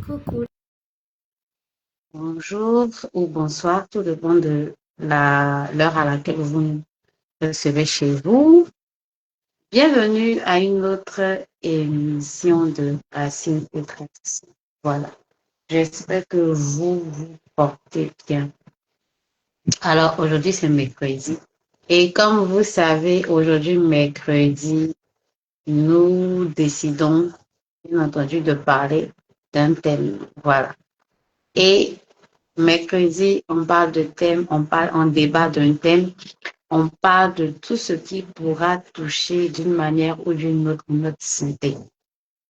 Coucou, bonjour ou bonsoir, tout dépend de l'heure à laquelle vous nous recevez chez vous. Bienvenue à une autre émission de Racines et Traditions. Voilà, j'espère que vous vous portez bien. Alors aujourd'hui c'est mercredi et comme vous savez, aujourd'hui mercredi, nous décidons bien entendu de parler d'un thème. Voilà. Et mercredi, on parle de thème, on débat d'un thème, on parle de tout ce qui pourra toucher d'une manière ou d'une autre notre santé.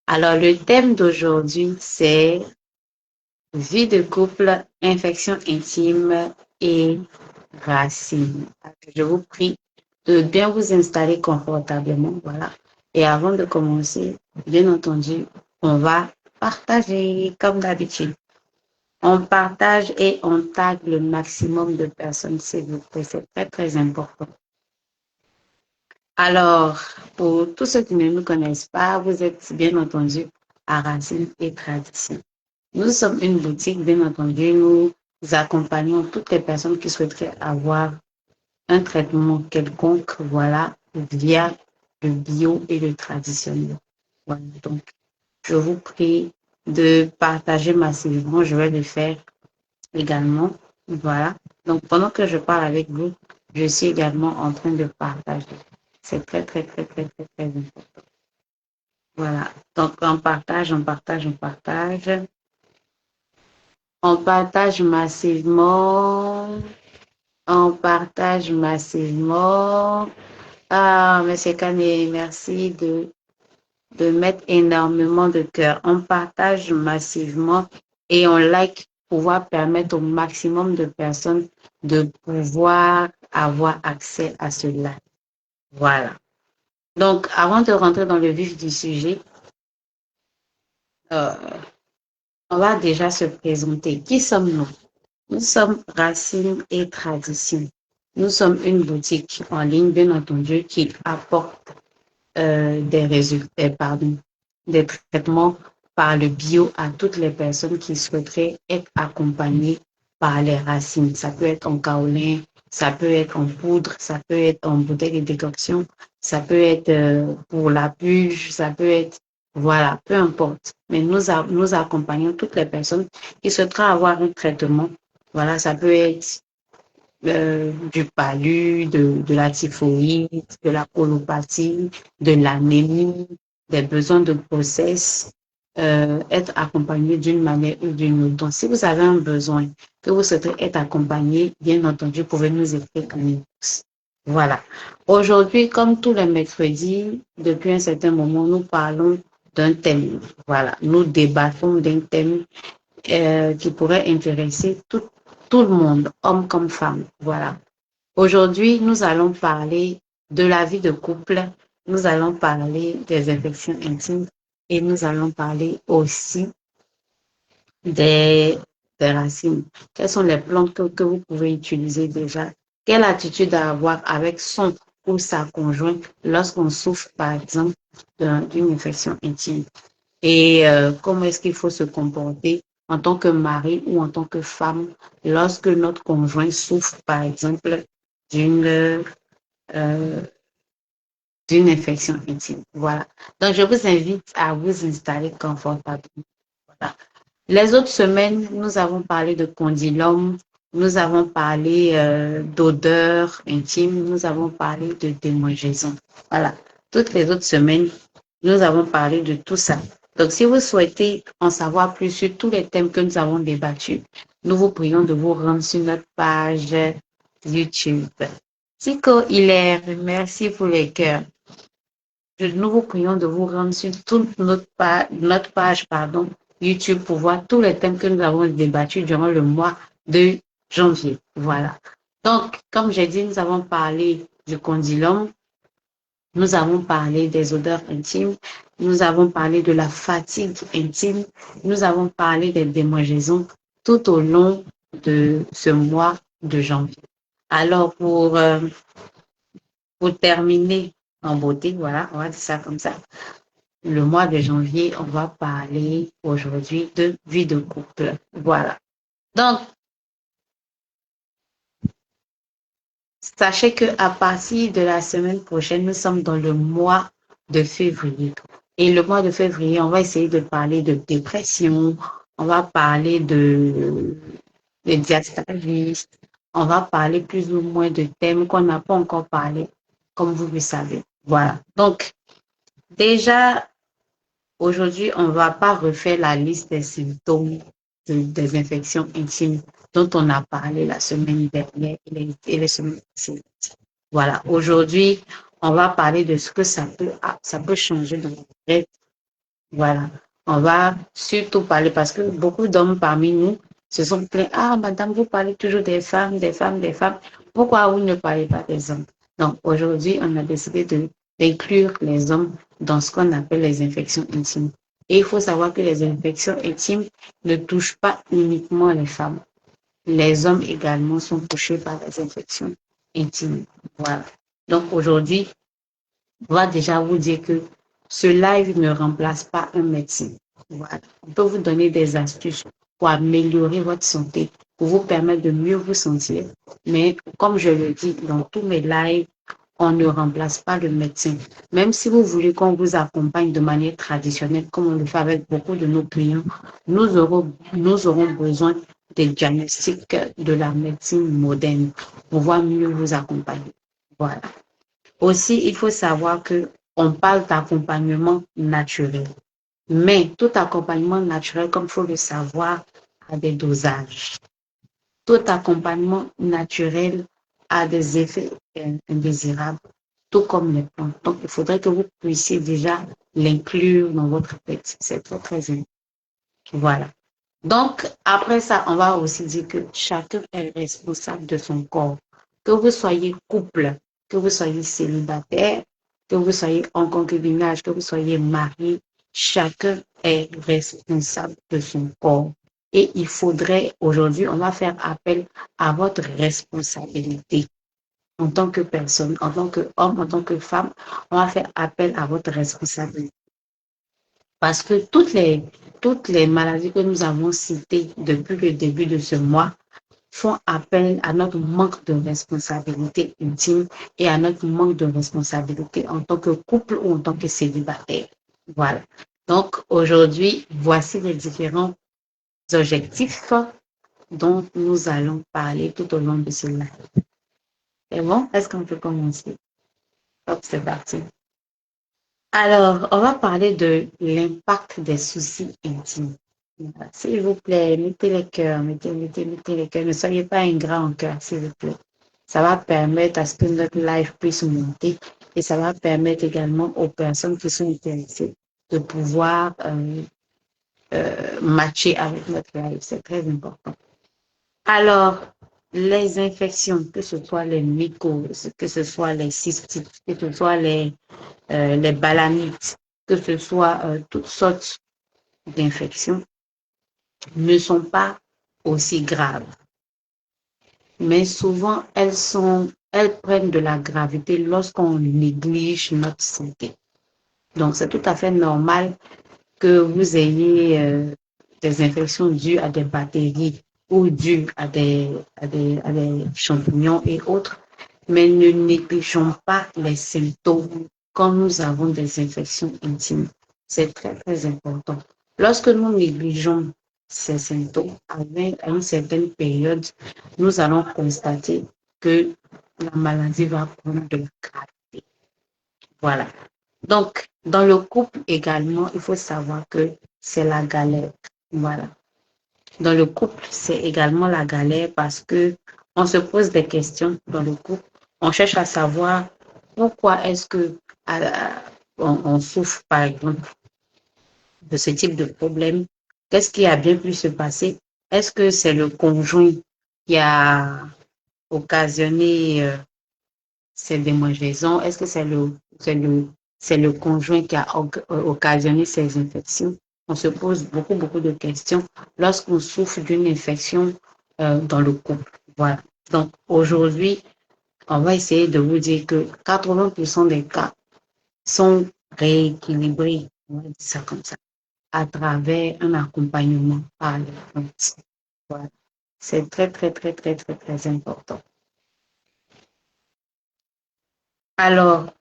Alors, le thème d'aujourd'hui, c'est vie de couple, infection intime et racines. Je vous prie de bien vous installer confortablement, voilà. Et avant de commencer, bien entendu, on va partager comme d'habitude. On partage et on tag le maximum de personnes, s'il vous plaît. C'est très, très important. Alors, pour tous ceux qui ne nous connaissent pas, vous êtes bien entendu à Racines et Traditions. Nous sommes une boutique, bien entendu. Nous accompagnons toutes les personnes qui souhaiteraient avoir un traitement quelconque, voilà, via le bio et le traditionnel. Voilà, donc, je vous prie de partager massivement. Je vais le faire également. Voilà. Donc, pendant que je parle avec vous, je suis également en train de partager. C'est très, très, très, très, très, très important. Voilà. Donc, on partage, on partage, on partage. On partage massivement. On partage massivement. Ah, Monsieur Kane, merci de mettre énormément de cœur. On partage massivement et on like pour pouvoir permettre au maximum de personnes de pouvoir avoir accès à cela. Voilà. Donc, avant de rentrer dans le vif du sujet, euh, on va déjà se présenter. Qui sommes-nous? Nous sommes Racines et Traditions. Nous sommes une boutique en ligne, bien entendu, qui apporte des résultats, des traitements par le bio à toutes les personnes qui souhaiteraient être accompagnées par les racines. Ça peut être en kaolin, ça peut être en poudre, ça peut être en bouteille de décoction, ça peut être pour la puge, ça peut être, voilà, peu importe. Mais nous accompagnons toutes les personnes qui souhaiteraient avoir un traitement. Voilà, ça peut être du palu, de la typhoïde, de la colopathie, de l'anémie, des besoins de grossesse, être accompagné d'une manière ou d'une autre. Donc, si vous avez un besoin que vous souhaitez être accompagné, bien entendu, vous pouvez nous écrire en inbox. Voilà. Aujourd'hui, comme tous les mercredis, depuis un certain moment, nous parlons d'un thème. Voilà. Nous débattons d'un thème qui pourrait intéresser tout le monde, homme comme femme. Voilà. Aujourd'hui, nous allons parler de la vie de couple, nous allons parler des infections intimes et nous allons parler aussi des, des racines. Quelles sont les plantes que vous pouvez utiliser déjà? Quelle attitude à avoir avec son ou sa conjointe lorsqu'on souffre, par exemple, d'une infection intime? Et comment est-ce qu'il faut se comporter en tant que mari ou en tant que femme lorsque notre conjoint souffre, par exemple, d'une euh, d'une infection intime. Voilà. Donc, je vous invite à vous installer confortablement. Voilà. Les autres semaines, nous avons parlé de condylome, nous avons parlé d'odeur intime, nous avons parlé de démangeaison. Voilà. Toutes les autres semaines, nous avons parlé de tout ça. Donc, si vous souhaitez en savoir plus sur tous les thèmes que nous avons débattus, nous vous prions de vous rendre sur notre page YouTube. Tico Hilaire, merci pour les cœurs. Nous vous prions de vous rendre sur toute notre page YouTube pour voir tous les thèmes que nous avons débattus durant le mois de janvier. Voilà. Donc, comme j'ai dit, nous avons parlé du condylome, nous avons parlé des odeurs intimes, nous avons parlé de la fatigue intime, nous avons parlé des démangeaisons tout au long de ce mois de janvier. Alors, pour terminer en beauté, voilà, on va dire ça comme ça. le mois de janvier, on va parler aujourd'hui de vie de couple. Voilà. Donc, sachez que à partir de la semaine prochaine, nous sommes dans le mois de février. Et le mois de février, on va essayer de parler de dépression, on va parler de diastasie, on va parler plus ou moins de thèmes qu'on n'a pas encore parlé, comme vous le savez. Voilà. Donc, déjà, aujourd'hui, on ne va pas refaire la liste des symptômes des infections intimes dont on a parlé la semaine dernière et les semaines précédentes. Voilà, aujourd'hui, on va parler de ce que ça peut changer dans notre vie. Voilà, on va surtout parler parce que beaucoup d'hommes parmi nous se sont plaints. Ah, madame, vous parlez toujours des femmes, des femmes, des femmes. Pourquoi vous ne parlez pas des hommes? Donc, aujourd'hui, on a décidé d'inclure les hommes dans ce qu'on appelle les infections intimes. Et il faut savoir que les infections intimes ne touchent pas uniquement les femmes. Les hommes également sont touchés par les infections intimes. Voilà. Donc aujourd'hui, on va déjà vous dire que ce live ne remplace pas un médecin. Voilà. On peut vous donner des astuces pour améliorer votre santé, pour vous permettre de mieux vous sentir. Mais comme je le dis dans tous mes lives, on ne remplace pas le médecin. Même si vous voulez qu'on vous accompagne de manière traditionnelle, comme on le fait avec beaucoup de nos clients, nous aurons besoin des diagnostics de la médecine moderne pour pouvoir mieux vous accompagner. Voilà. Aussi, il faut savoir que on parle d'accompagnement naturel. Mais tout accompagnement naturel, comme il faut le savoir, a des dosages. Tout accompagnement naturel a des effets indésirables, tout comme les plantes. Donc, il faudrait que vous puissiez déjà l'inclure dans votre tête. C'est très, très important. Voilà. Donc, après ça, on va aussi dire que chacun est responsable de son corps. Que vous soyez couple, que vous soyez célibataire, que vous soyez en concubinage, que vous soyez marié, chacun est responsable de son corps. Et il faudrait, aujourd'hui, on va faire appel à votre responsabilité en tant que personne, en tant qu'homme, en tant que femme, on va faire appel à votre responsabilité. Parce que toutes les maladies que nous avons citées depuis le début de ce mois font appel à notre manque de responsabilité intime et à notre manque de responsabilité en tant que couple ou en tant que célibataire. Voilà. Donc, aujourd'hui, voici les différents objectifs dont nous allons parler tout au long de ce live. C'est bon? Est-ce qu'on peut commencer? Hop, c'est parti. Alors, on va parler de l'impact des soucis intimes. Voilà. S'il vous plaît, mettez les cœurs, mettez les cœurs. Ne soyez pas ingrat en cœur, s'il vous plaît. Ça va permettre à ce que notre live puisse monter et ça va permettre également aux personnes qui sont intéressées de pouvoir matcher avec notre live. C'est très important. Alors, les infections, que ce soit les mycoses, que ce soit les cystites, que ce soit les balanites, que ce soit toutes sortes d'infections, ne sont pas aussi graves. Mais souvent, elles prennent de la gravité lorsqu'on néglige notre santé. Donc, c'est tout à fait normal que vous ayez des infections dues à des bactéries ou dues à des champignons et autres, mais ne négligeons pas les symptômes quand nous avons des infections intimes. C'est très, très important. Lorsque nous négligeons ces symptômes, à une certaine période, nous allons constater que la maladie va prendre de la gravité. Voilà. Donc, dans le couple également, il faut savoir que c'est la galère. Voilà. Dans le couple, c'est également la galère parce que on se pose des questions dans le couple. On cherche à savoir pourquoi est-ce que on souffre, par exemple, de ce type de problème. Qu'est-ce qui a bien pu se passer? Est-ce que c'est le conjoint qui a occasionné ces démangeaisons? Est-ce que c'est le conjoint qui a occasionné ces infections? On se pose beaucoup de questions lorsqu'on souffre d'une infection dans le couple. Voilà. Donc, aujourd'hui, on va essayer de vous dire que 80% des cas sont rééquilibrés on va dire ça comme ça, à travers un accompagnement par les plantes. Voilà. C'est très, très, très, très, très, très important. Alors,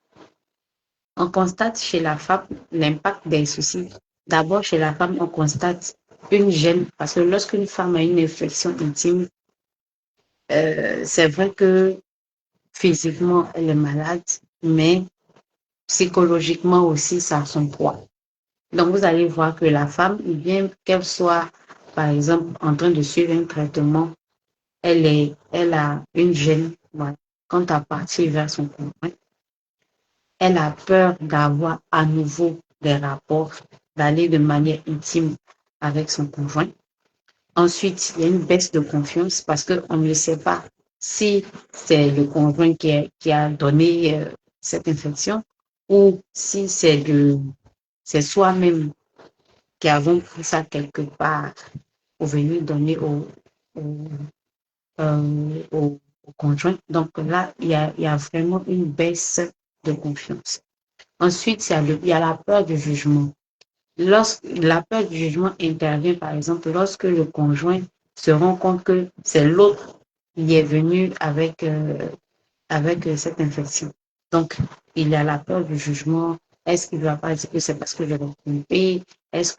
on constate chez la femme l'impact des soucis. D'abord, chez la femme, on constate une gêne, parce que lorsqu'une femme a une infection intime, c'est vrai que physiquement, elle est malade, mais psychologiquement aussi, ça a son poids. Donc, vous allez voir que la femme, bien qu'elle soit, par exemple, en train de suivre un traitement, elle a une gêne, voilà, quant à partir vers son conjoint. Elle a peur d'avoir à nouveau des rapports, d'aller de manière intime avec son conjoint. Ensuite, il y a une baisse de confiance parce qu'on ne sait pas si c'est le conjoint qui a donné cette infection ou si c'est soi-même qui avons pris ça quelque part pour venir donner au, au conjoint. Donc là, il y a vraiment une baisse de confiance. Ensuite, il y a la peur du jugement. La peur du jugement intervient, par exemple, lorsque le conjoint se rend compte que c'est l'autre qui est venu avec cette infection. Donc, il y a la peur du jugement. Est-ce qu'il ne va pas dire que c'est parce que je l'ai trompé? Est-ce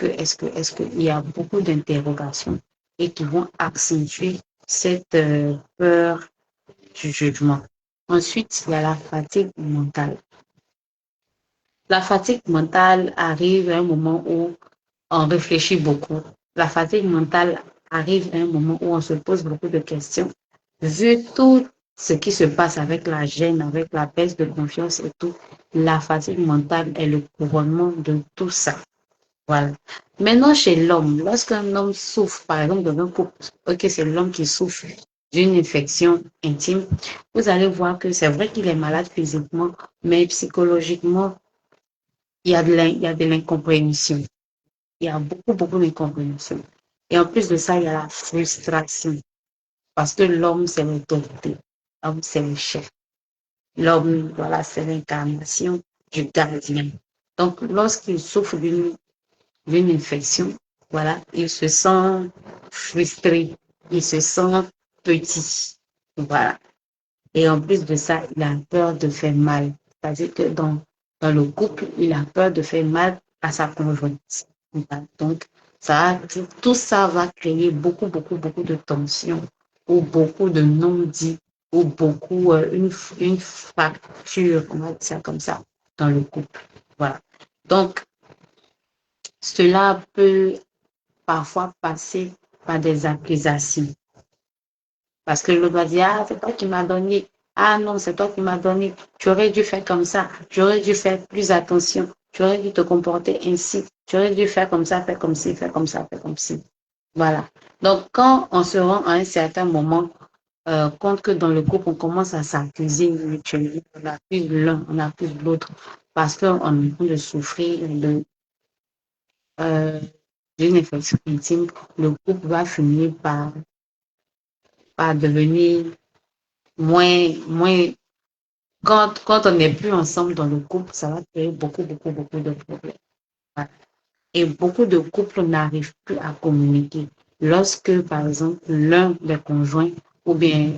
qu'il y a beaucoup d'interrogations et qui vont accentuer cette peur du jugement. Ensuite, il y a la fatigue mentale. La fatigue mentale arrive à un moment où on réfléchit beaucoup. La fatigue mentale arrive à un moment où on se pose beaucoup de questions. Vu tout ce qui se passe avec la gêne, avec la baisse de confiance et tout, la fatigue mentale est le couronnement de tout ça. Voilà. Maintenant, chez l'homme, lorsqu'un homme souffre, par exemple, dans un couple, ok, c'est l'homme qui souffre d'une infection intime, vous allez voir que c'est vrai qu'il est malade physiquement, mais psychologiquement, il y a de l'incompréhension. Il y a beaucoup, beaucoup d'incompréhension. Et en plus de ça, il y a la frustration. Parce que l'homme, c'est l'autorité. L'homme, c'est le chef. L'homme, voilà, c'est l'incarnation du gardien. Donc, lorsqu'il souffre d'une infection, voilà, il se sent frustré, il se sent petit. Voilà. Et en plus de ça, il a peur de faire mal. C'est-à-dire que dans le couple, il a peur de faire mal à sa conjointe. Voilà. Donc, tout ça va créer beaucoup, beaucoup, beaucoup de tensions ou beaucoup de non-dits ou beaucoup, une fracture, on va dire ça comme ça, dans le couple. Voilà. Donc, cela peut parfois passer par des accusations. Parce que l'autre va dire, ah, c'est toi qui m'as donné. Ah non, c'est toi qui m'as donné. Tu aurais dû faire comme ça. Tu aurais dû faire plus attention. Tu aurais dû te comporter ainsi. Tu aurais dû faire comme ça, faire comme ci, faire comme ça, faire comme ci. Voilà. Donc, quand on se rend à un certain moment compte que dans le couple, on commence à s'accuser mutuellement, on accuse l'un, on accuse l'autre, parce qu'on est en train de souffrir euh, d'une infection intime, le couple va finir par devenir moins. Quand on n'est plus ensemble dans le couple, ça va créer beaucoup, beaucoup, beaucoup de problèmes. Voilà. Et beaucoup de couples n'arrivent plus à communiquer. Lorsque, par exemple, l'un des conjoints ou bien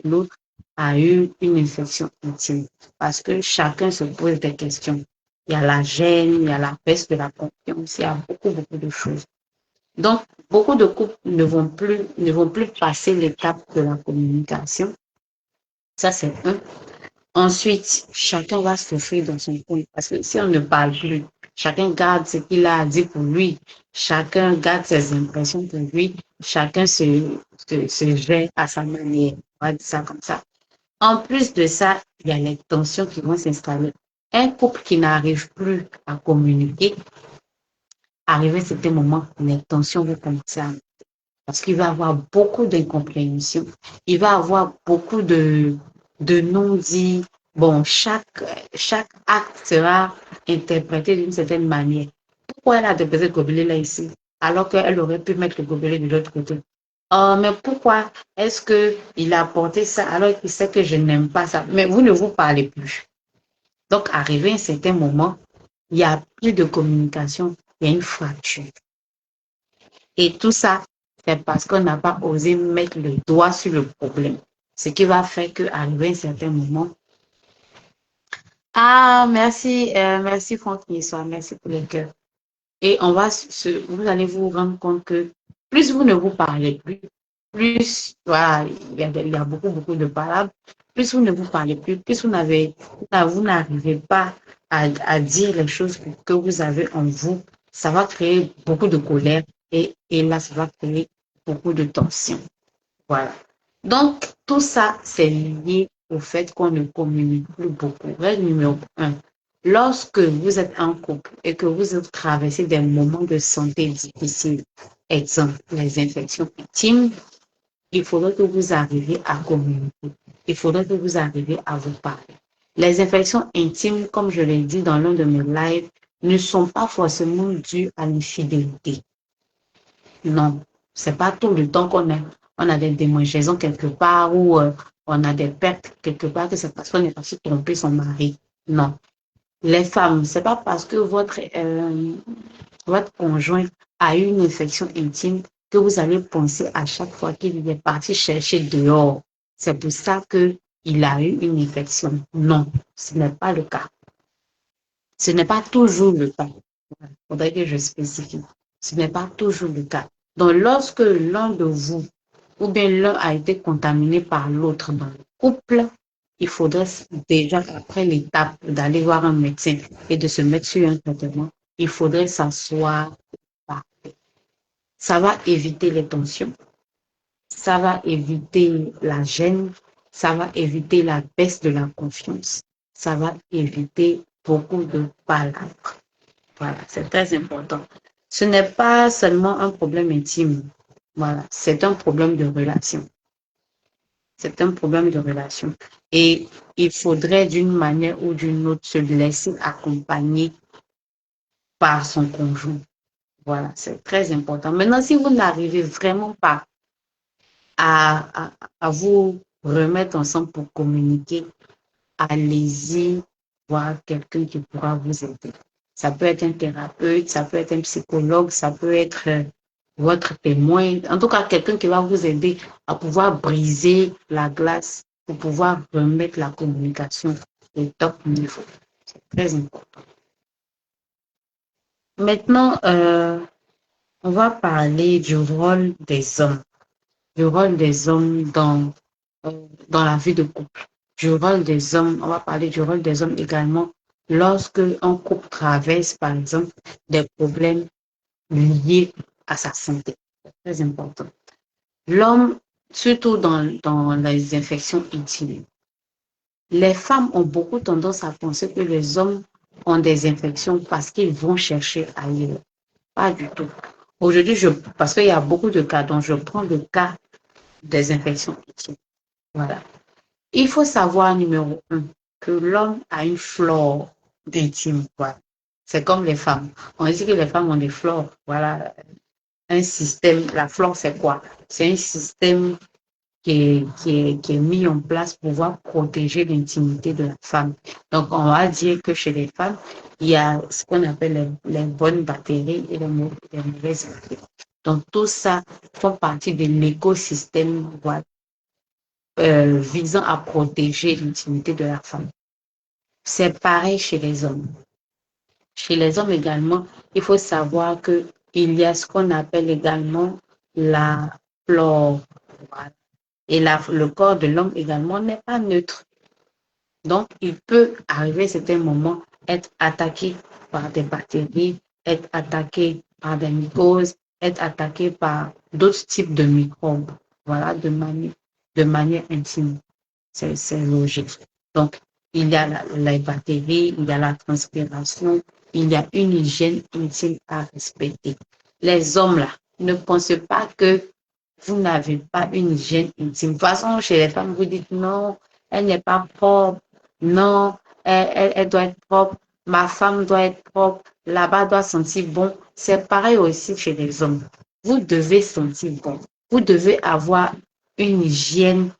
l'autre a eu une infection intime, parce que chacun se pose des questions. Il y a la gêne, il y a la baisse de la confiance, il y a beaucoup, beaucoup de choses. Donc, beaucoup de couples ne vont plus passer l'étape de la communication. Ça, c'est un. Ensuite, chacun va souffrir dans son coin. Parce que si on ne parle plus, chacun garde ce qu'il a dit pour lui. Chacun garde ses impressions pour lui. Chacun se gère à sa manière. On va dire ça comme ça. En plus de ça, il y a les tensions qui vont s'installer. Un couple qui n'arrive plus à communiquer, arrivé à certains moments, les tensions vont commencer à... Parce qu'il va y avoir beaucoup d'incompréhension. Il va y avoir beaucoup de non-dits. Bon, chaque acte sera interprété d'une certaine manière. Pourquoi elle a déposé le gobelet là ici, alors qu'elle aurait pu mettre le gobelet de l'autre côté? Oh, mais pourquoi est-ce qu'il a porté ça alors qu'il sait que je n'aime pas ça? Mais vous ne vous parlez plus. Donc, arrivé à un certain moment, il n'y a plus de communication, il y a une fracture. Et tout ça, c'est parce qu'on n'a pas osé mettre le doigt sur le problème. Ce qui va faire qu'arriver à un certain moment, ah, merci, merci Franck Nissois, merci pour le cœur. Et vous allez vous rendre compte que plus vous ne vous parlez plus, plus, voilà, il y a beaucoup, beaucoup de palabres, plus vous ne vous parlez plus vous n'arrivez pas à dire les choses que vous avez en vous, ça va créer beaucoup de colère et là, ça va créer beaucoup de tension. Voilà. Donc, tout ça, c'est lié au fait qu'on ne communique plus beaucoup. Règle numéro un, lorsque vous êtes en couple et que vous traversez des moments de santé difficiles, exemple, les infections intimes, il faudrait que vous arriviez à communiquer. Il faudrait que vous arriviez à vous parler. Les infections intimes, comme je l'ai dit dans l'un de mes lives, ne sont pas forcément dues à l'infidélité. Non, c'est pas tout le temps on a des démangeaisons quelque part ou on a des pertes quelque part que c'est parce qu'on est parti tromper son mari. Non. Les femmes, c'est pas parce que votre conjoint a eu une infection intime que vous allez penser à chaque fois qu'il est parti chercher dehors. C'est pour ça qu'il a eu une infection. Non, ce n'est pas le cas. Ce n'est pas toujours le cas. Il faudrait que je spécifie. Ce n'est pas toujours le cas. Donc, lorsque l'un de vous ou bien l'un a été contaminé par l'autre dans le couple, il faudrait déjà, après l'étape d'aller voir un médecin et de se mettre sur un traitement, il faudrait s'asseoir. Ça va éviter les tensions, ça va éviter la gêne, ça va éviter la baisse de la confiance, ça va éviter beaucoup de palabres. Voilà, c'est très important. Ce n'est pas seulement un problème intime. Voilà, c'est un problème de relation. C'est un problème de relation. Et il faudrait d'une manière ou d'une autre se laisser accompagner par son conjoint. Voilà, c'est très important. Maintenant, si vous n'arrivez vraiment pas à vous remettre ensemble pour communiquer, allez-y voir quelqu'un qui pourra vous aider. Ça peut être un thérapeute, ça peut être un psychologue, ça peut être votre témoin. En tout cas, quelqu'un qui va vous aider à pouvoir briser la glace pour pouvoir remettre la communication au top niveau. C'est très important. Maintenant, on va parler du rôle des hommes. Du rôle des hommes dans la vie de couple. Du rôle des hommes, on va parler du rôle des hommes également lorsque un couple traverse, par exemple, des problèmes liés à sa santé. C'est très important. L'homme, surtout dans les infections intimes, les femmes ont beaucoup tendance à penser que les hommes ont des infections parce qu'ils vont chercher ailleurs. Pas du tout. Aujourd'hui, parce qu'il y a beaucoup de cas, donc je prends le cas des infections intimes. Voilà. Il faut savoir, numéro un, que l'homme a une flore d'intime. Voilà. C'est comme les femmes. On dit que les femmes ont des flores. Voilà. Un système, la flore, c'est quoi? C'est un système qui est mis en place pour pouvoir protéger l'intimité de la femme. Donc, on va dire que chez les femmes, il y a ce qu'on appelle les bonnes bactéries et les mauvaises bactéries. Donc, tout ça font partie de l'écosystème, voilà, visant à protéger l'intimité de la femme. C'est pareil chez les hommes. Chez les hommes également, il faut savoir qu'il y a ce qu'on appelle également la flore. Voilà. Et le corps de l'homme également n'est pas neutre. Donc, il peut arriver à certains moments être attaqué par des bactéries, être attaqué par des mycoses, être attaqué par d'autres types de microbes. Voilà, de manière intime. C'est logique. Donc, il y a les bactéries, il y a la transpiration, il y a une hygiène intime à respecter. Les hommes, là, ne pensez pas que vous n'avez pas une hygiène intime. De toute façon, chez les femmes, vous dites non, elle n'est pas propre, non, elle doit être propre, ma femme doit être propre, là-bas doit sentir bon. C'est pareil aussi chez les hommes. Vous devez sentir bon. Vous devez avoir une hygiène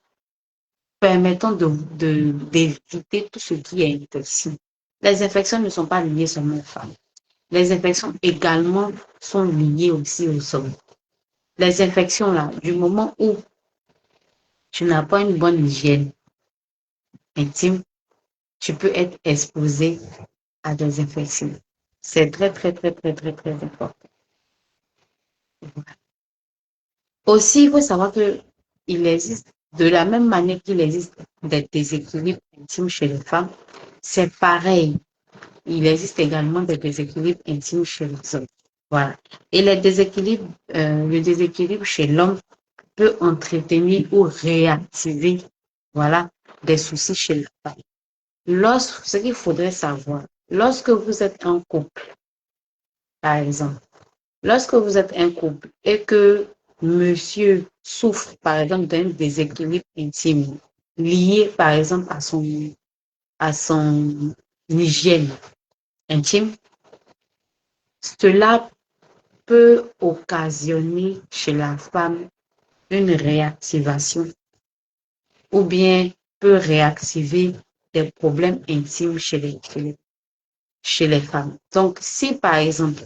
permettant d'éviter tout ce qui est infection. Les infections ne sont pas liées seulement aux femmes. Les infections également sont liées aussi aux hommes. Les infections, là, du moment où tu n'as pas une bonne hygiène intime, tu peux être exposé à des infections. C'est très, très, très, très, très, très important. Aussi, il faut savoir que il existe, de la même manière qu'il existe des déséquilibres intimes chez les femmes, c'est pareil. Il existe également des déséquilibres intimes chez les hommes. Voilà. Et le déséquilibre chez l'homme peut entretenir ou réactiver, voilà, des soucis chez la femme. Ce qu'il faudrait savoir, lorsque vous êtes en couple, par exemple, lorsque vous êtes un couple et que monsieur souffre, par exemple, d'un déséquilibre intime lié, par exemple, à son hygiène intime, cela peut occasionner chez la femme une réactivation ou bien peut réactiver des problèmes intimes chez les femmes. Donc, si par exemple,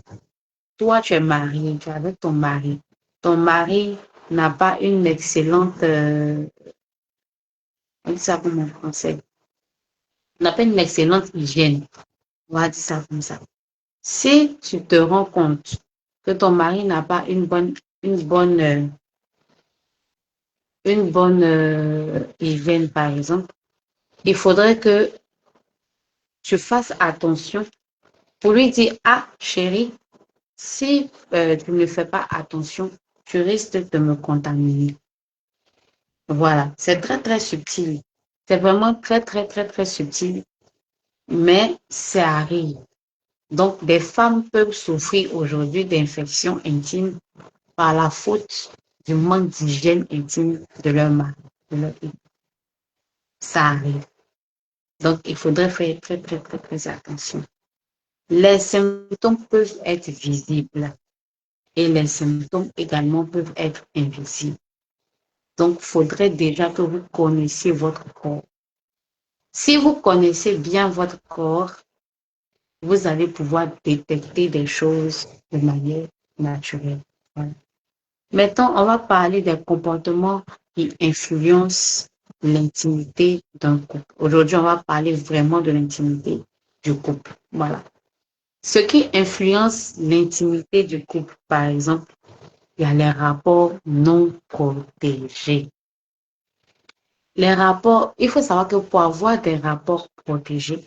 toi, tu es marié, tu es avec ton mari n'a pas une excellente, on dit ça comme en français, n'a pas une excellente hygiène, on va dire ça comme ça. Si tu te rends compte que ton mari n'a pas une bonne, euh, une bonne hygiène, par exemple, il faudrait que tu fasses attention pour lui dire, ah, chérie, si tu ne fais pas attention, tu risques de me contaminer. Voilà, c'est très, très subtil. C'est vraiment très, très, très, très subtil, mais ça arrive. Donc, des femmes peuvent souffrir aujourd'hui d'infections intimes par la faute du manque d'hygiène intime de leur mari. Ça arrive. Donc, il faudrait faire très, très, très, très attention. Les symptômes peuvent être visibles et les symptômes également peuvent être invisibles. Donc, il faudrait déjà que vous connaissiez votre corps. Si vous connaissez bien votre corps, vous allez pouvoir détecter des choses de manière naturelle. Voilà. Maintenant, on va parler des comportements qui influencent l'intimité d'un couple. Aujourd'hui, on va parler vraiment de l'intimité du couple. Voilà. Ce qui influence l'intimité du couple, par exemple, il y a les rapports non protégés. Les rapports, il faut savoir que pour avoir des rapports protégés,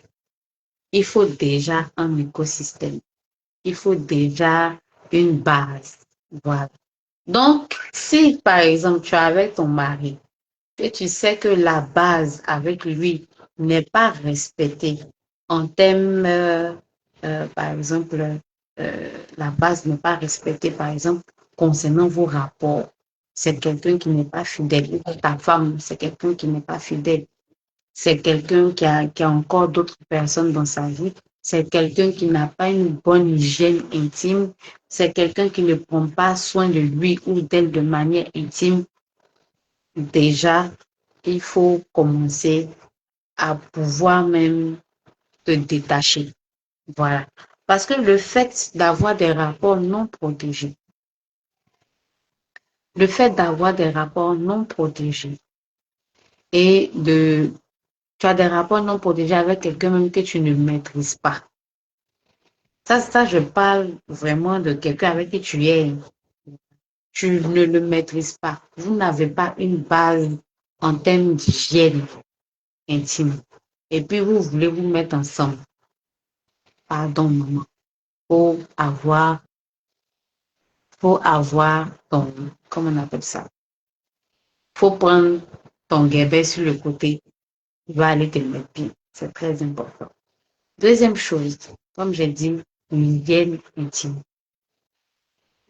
il faut déjà un écosystème. Il faut déjà une base. Voilà. Donc, si par exemple tu es avec ton mari et tu sais que la base avec lui n'est pas respectée en termes, par exemple, la base n'est pas respectée, par exemple, concernant vos rapports, c'est quelqu'un qui n'est pas fidèle. Ta femme, c'est quelqu'un qui n'est pas fidèle. C'est quelqu'un qui a encore d'autres personnes dans sa vie. C'est quelqu'un qui n'a pas une bonne hygiène intime. C'est quelqu'un qui ne prend pas soin de lui ou d'elle de manière intime. Déjà, il faut commencer à pouvoir même te détacher. Voilà. Parce que le fait d'avoir des rapports non protégés, le fait d'avoir des rapports non protégés et tu as des rapports non protégés avec quelqu'un même que tu ne maîtrises pas. Ça, je parle vraiment de quelqu'un avec qui tu ne le maîtrises pas. Vous n'avez pas une base en termes d'hygiène intime. Et puis, vous voulez vous mettre ensemble. Pardon, maman. Pour avoir, pour avoir ton, comment on appelle ça? Faut prendre ton guébé sur le côté. Il va aller te mettre bien. C'est très important. Deuxième chose, comme j'ai dit, l'hygiène intime.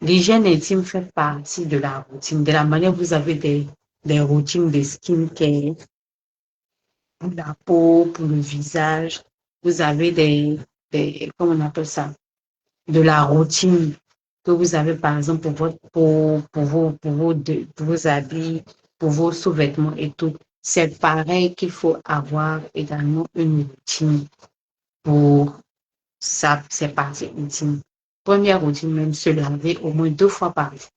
L'hygiène intime fait partie de la routine. De la manière vous avez des routines de skincare pour la peau, pour le visage. Vous avez comment on appelle ça? De la routine que vous avez, par exemple, pour votre peau, pour vos habits, pour vos sous-vêtements et tout. C'est pareil qu'il faut avoir également une routine pour ses parties intimes. Première routine, même se laver au moins 2 fois par jour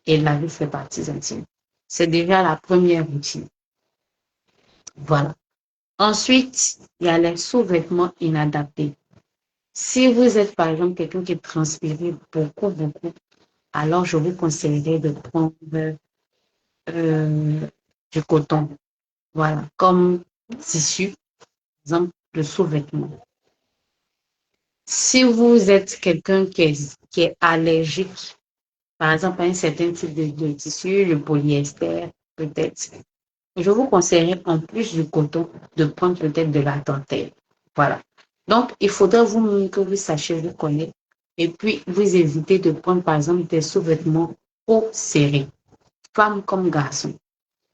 et laver ses parties intimes. C'est déjà la première routine. Voilà. Ensuite, il y a les sous-vêtements inadaptés. Si vous êtes, par exemple, quelqu'un qui transpire beaucoup, alors je vous conseillerais de prendre du coton. Voilà, comme tissu, par exemple, le sous-vêtement. Si vous êtes quelqu'un qui est allergique, par exemple, à un certain type de tissu, le polyester, peut-être, je vous conseillerais, en plus du coton, de prendre peut-être de la dentelle. Voilà. Donc, il faudra vous que vous sachiez vous connaître et puis vous évitez de prendre, par exemple, des sous-vêtements trop serrés, femmes comme garçons.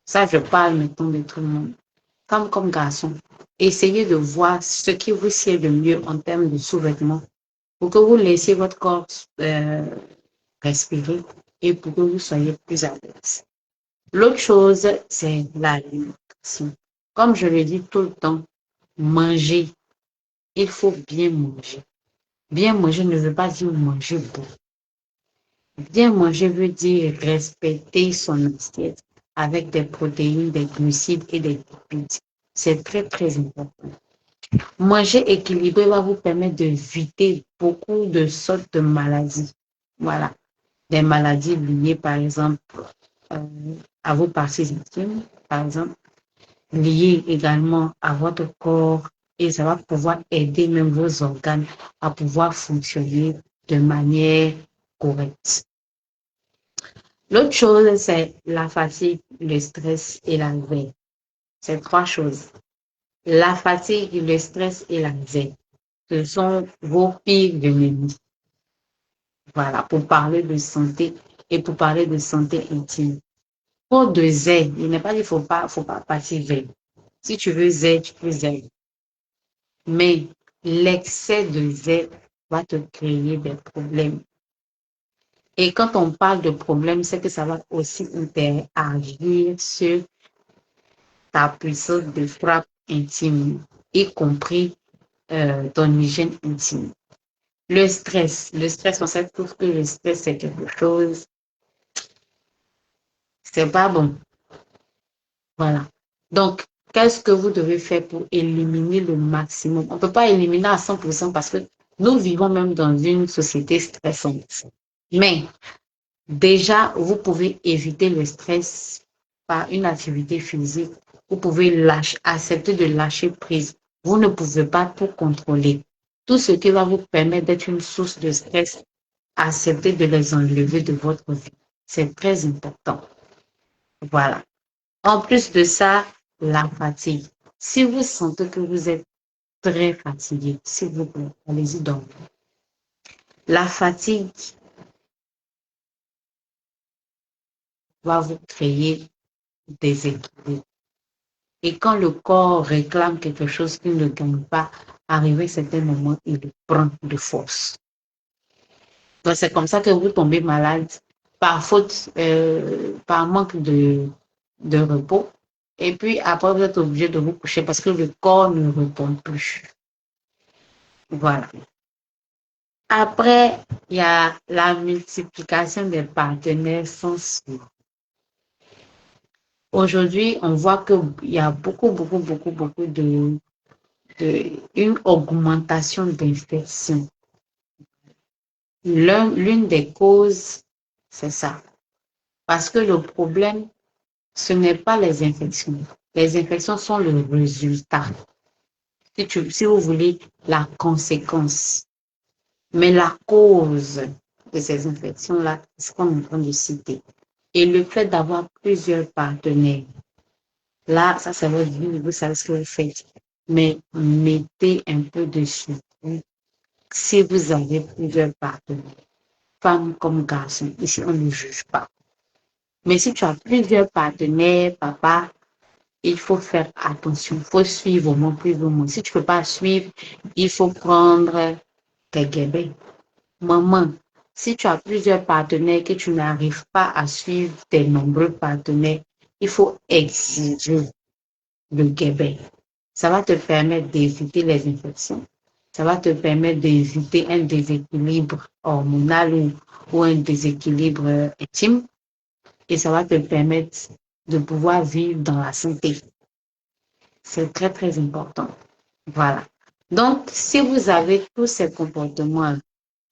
Ça, je parle maintenant de tout le monde. Femmes comme garçons. Essayez de voir ce qui vous sied le mieux en termes de sous-vêtements pour que vous laissiez votre corps respirer et pour que vous soyez plus à l'aise. L'autre chose, c'est l'alimentation. Comme je le dis tout le temps, manger. Il faut bien manger. Bien manger ne veut pas dire manger beaucoup. Bien manger veut dire respecter son assiette avec des protéines, des glucides et des lipides. C'est très important. Manger équilibré va vous permettre d'éviter beaucoup de sortes de maladies. Voilà. Des maladies liées, par exemple, euh, à vos parties intimes, par exemple, liées également à votre corps, et ça va pouvoir aider même vos organes à pouvoir fonctionner de manière correcte. L'autre chose, c'est la fatigue, le stress et la veille. C'est 3 choses. La fatigue, le stress et la veille. Ce sont vos pires ennemis. Voilà, pour parler de santé et pour parler de santé intime. Pour de zèle, il n'est pas dit faut pas partir veille. Si tu veux zèle, tu peux zèle. Mais l'excès de zèle va te créer des problèmes. Et quand on parle de problèmes, c'est que ça va aussi interagir sur ta puissance de frappe intime, y compris ton hygiène intime. Le stress, on sait tous que le stress, c'est quelque chose, c'est pas bon. Voilà. Donc, qu'est-ce que vous devez faire pour éliminer le maximum? On ne peut pas éliminer à 100% parce que nous vivons même dans une société stressante. Mais déjà, vous pouvez éviter le stress par une activité physique. Vous pouvez accepter de lâcher prise. Vous ne pouvez pas tout contrôler. Tout ce qui va vous permettre d'être une source de stress, acceptez de les enlever de votre vie. C'est très important. Voilà. En plus de ça, la fatigue. Si vous sentez que vous êtes très fatigué, s'il vous plaît, allez-y dormir. La fatigue va vous créer des équilibres. Et quand le corps réclame quelque chose qu'il ne gagne pas, arrivé à certains moments, il prend de force. Donc c'est comme ça que vous tombez malade par faute, par manque de repos. Et puis après, vous êtes obligé de vous coucher parce que le corps ne répond plus. Voilà. Après, il y a la multiplication des partenaires sensibles. Aujourd'hui, on voit qu'il y a beaucoup une augmentation d'infections. L'une des causes, c'est ça. Parce que le problème, ce n'est pas les infections. Les infections sont le résultat. Si vous voulez, la conséquence. Mais la cause de ces infections-là, c'est ce qu'on est en train de citer. Et le fait d'avoir plusieurs partenaires, là, ça va dire, vous savez ce que vous faites. Mais mettez un peu de soutien si vous avez plusieurs partenaires, femmes comme garçons. Ici, on ne juge pas. Mais si tu as plusieurs partenaires, papa, il faut faire attention. Il faut suivre au moins plus ou moins. Si tu ne peux pas suivre, il faut prendre tes guébés. Maman, si tu as plusieurs partenaires que tu n'arrives pas à suivre tes nombreux partenaires, il faut exiger le guébé. Ça va te permettre d'éviter les infections. ça va te permettre d'éviter un déséquilibre hormonal ou un déséquilibre intime et ça va te permettre de pouvoir vivre dans la santé. C'est très, très important. Voilà. Donc, si vous avez tous ces comportements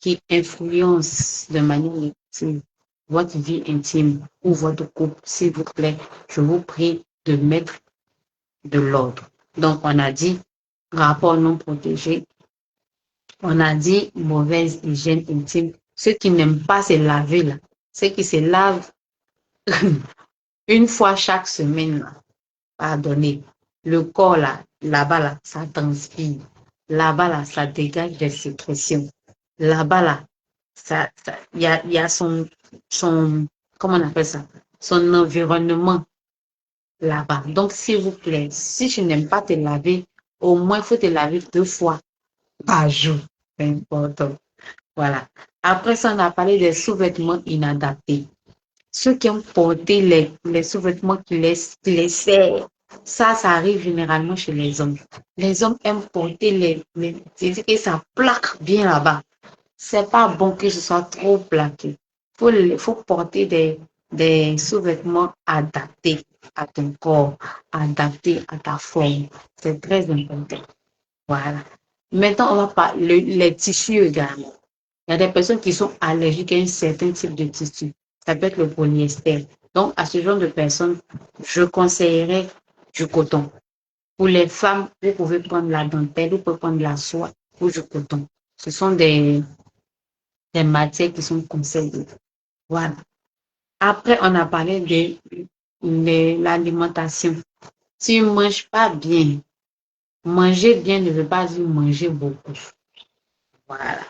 qui influencent de manière négative votre vie intime ou votre couple, s'il vous plaît, je vous prie de mettre de l'ordre. Donc, on a dit rapport non protégé, on a dit mauvaise hygiène intime. Ceux qui n'aiment pas se laver, là, ceux qui se lavent une fois chaque semaine, là, pardonnez, le corps, là, là-bas, là, ça transpire. Là-bas, là, ça dégage des sécrétions. Là-bas, là, il y a comment on appelle ça? Son environnement là-bas. Donc, s'il vous plaît, si je n'aime pas te laver, au moins, il faut te laver 2 fois par jour. C'est important. Voilà. Après ça, on a parlé des sous-vêtements inadaptés. Ceux qui ont porté les sous-vêtements qui les serrent, ça arrive généralement chez les hommes. Les hommes aiment porter c'est-à-dire que ça plaque bien là-bas. C'est pas bon que ce soit trop plaqué. Faut porter des sous-vêtements adaptés à ton corps, adaptés à ta forme. C'est très important. Voilà. Maintenant, on va parler les tissus également. Il y a des personnes qui sont allergiques à un certain type de tissu. Ça peut être le polyester. Donc, à ce genre de personnes, je conseillerais du coton. Pour les femmes, vous pouvez prendre la dentelle, vous pouvez prendre la soie ou du coton. Ce sont des matières qui sont conseillées. Voilà. Après, on a parlé de l'alimentation. Si tu ne manges pas bien, manger bien ne veut pas dire manger beaucoup. Voilà.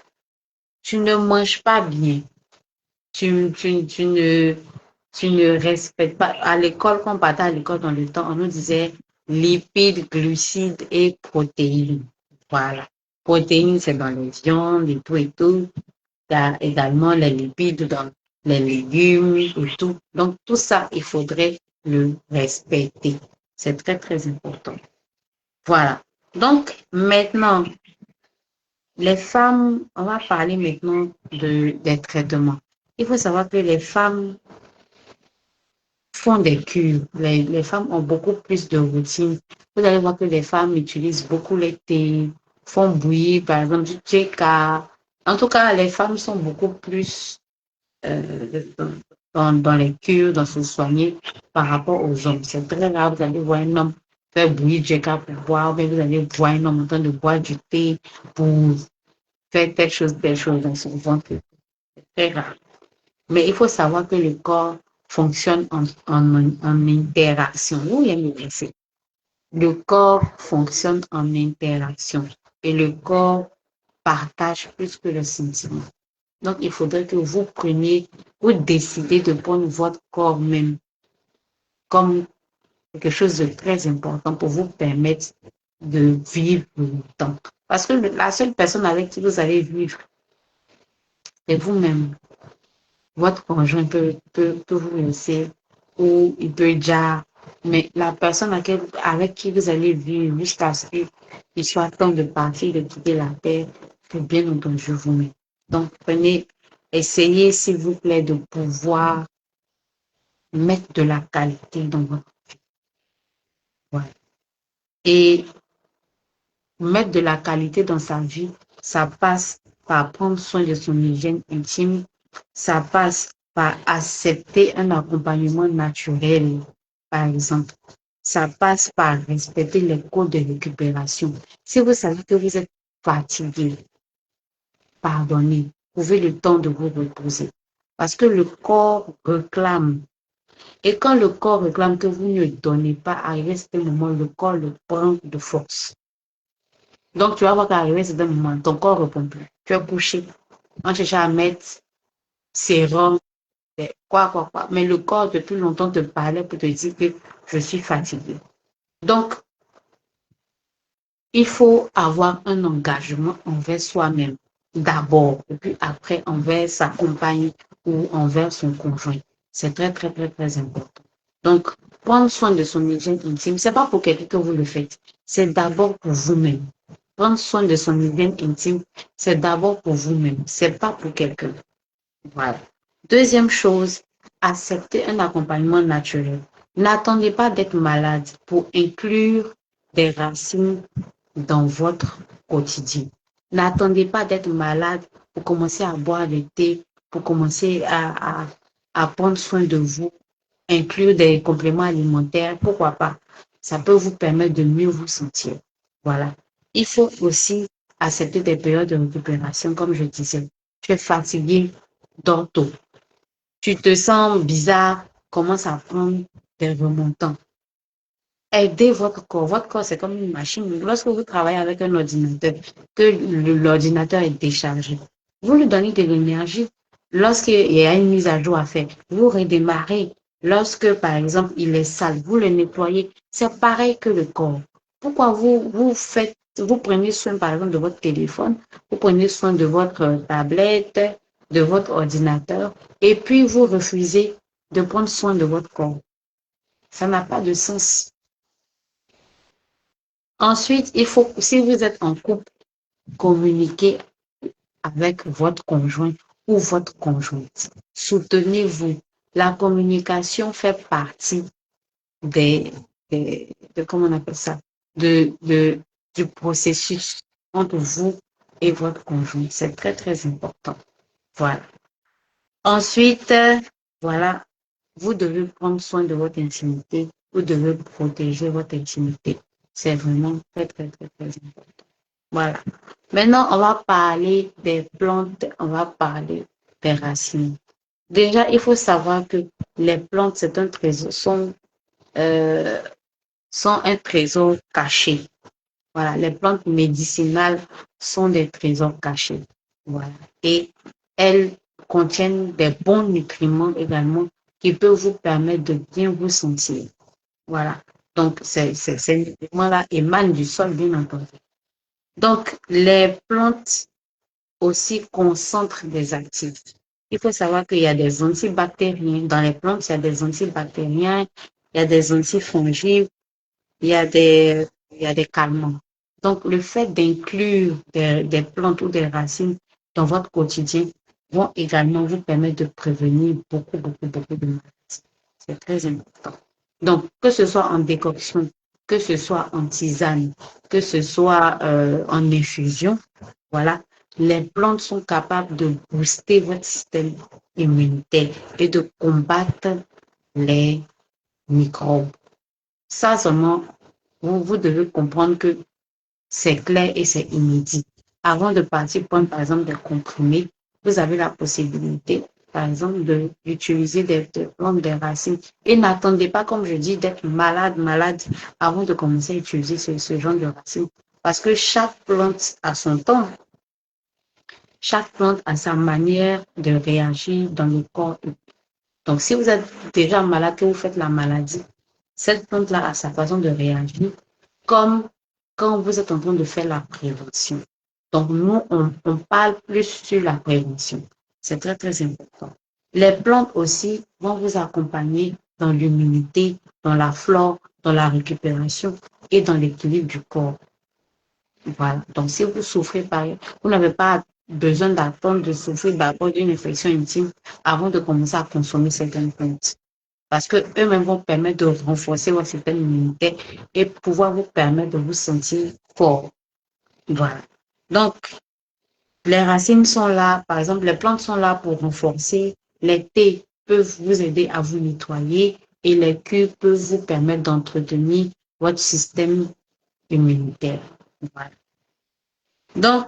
Tu ne manges pas bien. Tu ne respectes pas. À l'école, quand on partait à l'école dans le temps, on nous disait lipides, glucides et protéines. Voilà. Protéines, c'est dans les viandes et tout et tout. Il y a également les lipides dans les légumes et tout. Donc, tout ça, il faudrait le respecter. C'est très, très important. Voilà. Donc, maintenant, les femmes, on va parler maintenant des traitements. Il faut savoir que les femmes font des cures. Les femmes ont beaucoup plus de routines. Vous allez voir que les femmes utilisent beaucoup les thés, font bouillir, par exemple, du TK. En tout cas, les femmes sont beaucoup plus dans les cures, dans se soigner par rapport aux hommes. C'est très rare, vous allez voir un homme faire bouillir du TK pour boire, mais vous allez voir un homme en train de boire du thé pour faire telle chose dans son ventre. C'est très rare. Mais il faut savoir que le corps fonctionne en interaction. Oui, il y a le corps fonctionne en interaction et le corps partage plus que le sentiment. Donc, il faudrait que vous décidez de prendre votre corps même comme quelque chose de très important pour vous permettre de vivre longtemps. Parce que la seule personne avec qui vous allez vivre, c'est vous-même. Votre conjoint peut vous laisser ou il peut déjà, mais la personne avec qui vous allez vivre jusqu'à ce qu'il soit temps de partir, de quitter la terre, c'est bien entendu vous-même. Donc, essayez s'il vous plaît de pouvoir mettre de la qualité dans votre vie. Ouais. Et mettre de la qualité dans sa vie, ça passe par prendre soin de son hygiène intime, ça passe par accepter un accompagnement naturel, par exemple. Ça passe par respecter les codes de récupération. Si vous savez que vous êtes fatigué, pardonnez, trouvez le temps de vous reposer. Parce que le corps réclame. Et quand le corps réclame que vous ne donnez pas, à ce moment, le corps le prend de force. Donc, tu vas voir qu'arriver à ce moment, ton corps ne répond plus. Tu es couché. On cherche à mettre sérum, quoi. Mais le corps, depuis longtemps, te parlait pour te dire que je suis fatiguée. Donc, il faut avoir un engagement envers soi-même d'abord, et puis après envers sa compagne ou envers son conjoint. C'est très, très, très, très important. Donc, prendre soin de son hygiène intime, ce n'est pas pour quelqu'un que vous le faites. C'est d'abord pour vous-même. prendre soin de son hygiène intime, c'est d'abord pour vous-même, c'est pas pour quelqu'un. Voilà. Deuxième chose, accepter un accompagnement naturel. N'attendez pas d'être malade pour inclure des racines dans votre quotidien. N'attendez pas d'être malade pour commencer à boire du thé, pour commencer à prendre soin de vous, inclure des compléments alimentaires, pourquoi pas. Ça peut vous permettre de mieux vous sentir. Voilà. Il faut aussi accepter des périodes de récupération, comme je disais. Tu es fatigué, dors tôt. Tu te sens bizarre, commence à prendre des remontants. Aidez votre corps. Votre corps, c'est comme une machine. Lorsque vous travaillez avec un ordinateur, que l'ordinateur est déchargé, vous lui donnez de l'énergie. Lorsqu'il y a une mise à jour à faire, vous redémarrez. Lorsque, par exemple, il est sale, vous le nettoyez. C'est pareil que le corps. Pourquoi vous prenez soin, par exemple, de votre téléphone, vous prenez soin de votre tablette, de votre ordinateur, et puis vous refusez de prendre soin de votre corps. Ça n'a pas de sens. Ensuite, il faut, si vous êtes en couple, communiquer avec votre conjoint ou votre conjointe. Soutenez-vous. La communication fait partie des, comment on appelle ça, du processus entre vous et votre conjoint. C'est très, très important. Voilà. Ensuite, voilà, vous devez prendre soin de votre intimité. Vous devez protéger votre intimité. C'est vraiment très, très, très, très important. Voilà. Maintenant, on va parler des plantes, on va parler des racines. Déjà, il faut savoir que les plantes, c'est un trésor, euh, sont un trésor caché. Voilà, les plantes médicinales sont des trésors cachés. Voilà. Et elles contiennent des bons nutriments également qui peuvent vous permettre de bien vous sentir. Voilà. Donc, ces nutriments-là émanent du sol, bien entendu. Donc, les plantes aussi concentrent des actifs. Il faut savoir qu'il y a des antibactériens. Dans les plantes, il y a des antibactériens, il y a des antifongiques, il y a des calmants. Donc, le fait d'inclure des plantes ou des racines dans votre quotidien vont également vous permettre de prévenir beaucoup, beaucoup, beaucoup de maladies. C'est très important. Donc, que ce soit en décoction, que ce soit en tisane, que ce soit en infusion, voilà, les plantes sont capables de booster votre système immunitaire et de combattre les microbes. Ça seulement, vous devez comprendre que c'est clair et c'est inédit. Avant de partir prendre, par exemple, des comprimés, vous avez la possibilité, par exemple, d'utiliser des plantes, des racines. Et n'attendez pas, comme je dis, d'être malade, avant de commencer à utiliser ce genre de racines. Parce que chaque plante a son temps. Chaque plante a sa manière de réagir dans le corps. Donc, si vous êtes déjà malade, que vous faites la maladie, cette plante-là a sa façon de réagir, comme quand vous êtes en train de faire la prévention. Donc, nous, on parle plus sur la prévention. C'est très, très important. Les plantes aussi vont vous accompagner dans l'immunité, dans la flore, dans la récupération et dans l'équilibre du corps. Voilà. Donc, si vous souffrez vous n'avez pas besoin d'attendre de souffrir d'abord d'une infection intime avant de commencer à consommer certaines plantes. Parce que eux-mêmes vont permettre de renforcer votre système immunitaire et pouvoir vous permettre de vous sentir fort. Voilà. Donc, les racines sont là, par exemple, les plantes sont là pour renforcer. Les thés peuvent vous aider à vous nettoyer et les cures peuvent vous permettre d'entretenir votre système immunitaire. Voilà. Donc,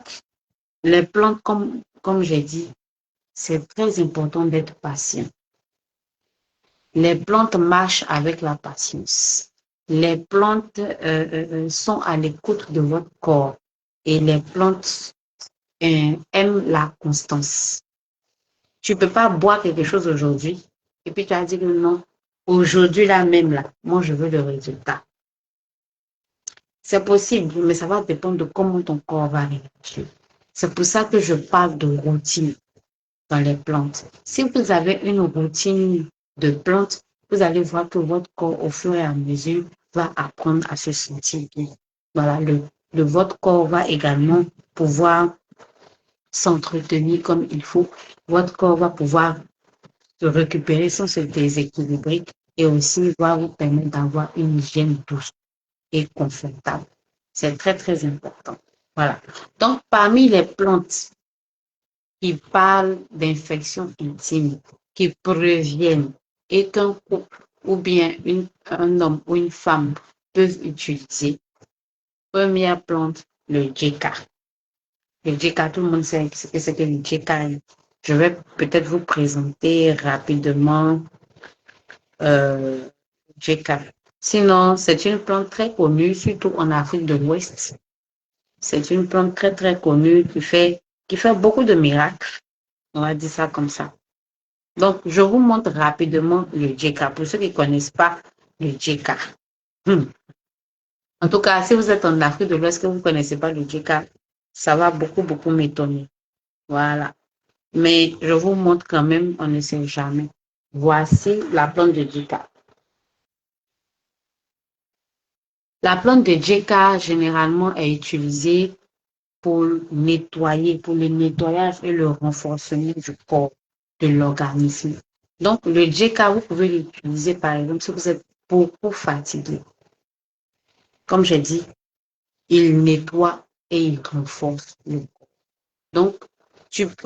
les plantes, comme j'ai dit, c'est très important d'être patient. Les plantes marchent avec la patience. Les plantes sont à l'écoute de votre corps et les plantes aiment la constance. Tu ne peux pas boire quelque chose aujourd'hui et puis tu as dit que non, aujourd'hui là même là, moi je veux le résultat. C'est possible, mais ça va dépendre de comment ton corps va réagir. C'est pour ça que je parle de routine dans les plantes. Si vous avez une routine de plantes, vous allez voir que votre corps, au fur et à mesure, va apprendre à se sentir bien. Voilà, votre corps va également pouvoir s'entretenir comme il faut. Votre corps va pouvoir se récupérer sans se déséquilibrer et aussi va vous permettre d'avoir une hygiène douce et confortable. C'est très, très important. Voilà. Donc, parmi les plantes qui parlent d'infections intimes, qui préviennent et qu'un couple ou bien un homme ou une femme peuvent utiliser, première plante, le Jeka. Le Jeka, tout le monde sait ce que c'est que le Jeka. Je vais peut-être vous présenter rapidement Jeka. Sinon, c'est une plante très connue, surtout en Afrique de l'Ouest. C'est une plante très, très connue qui fait beaucoup de miracles. On va dire ça comme ça. Donc, je vous montre rapidement le Jeka. Pour ceux qui ne connaissent pas le Jeka. En tout cas, si vous êtes en Afrique de l'Ouest que vous ne connaissez pas le Jeka, ça va beaucoup, beaucoup m'étonner. Voilà. Mais je vous montre quand même, on ne sait jamais. Voici la plante de Jeka. La plante de Jeka, généralement, est utilisée pour nettoyer, pour le nettoyage et le renforcement du corps, de l'organisme. Donc, le Jeka, vous pouvez l'utiliser, par exemple, si vous êtes beaucoup fatigué. Comme j'ai dit, il nettoie et il renforce le corps. Donc,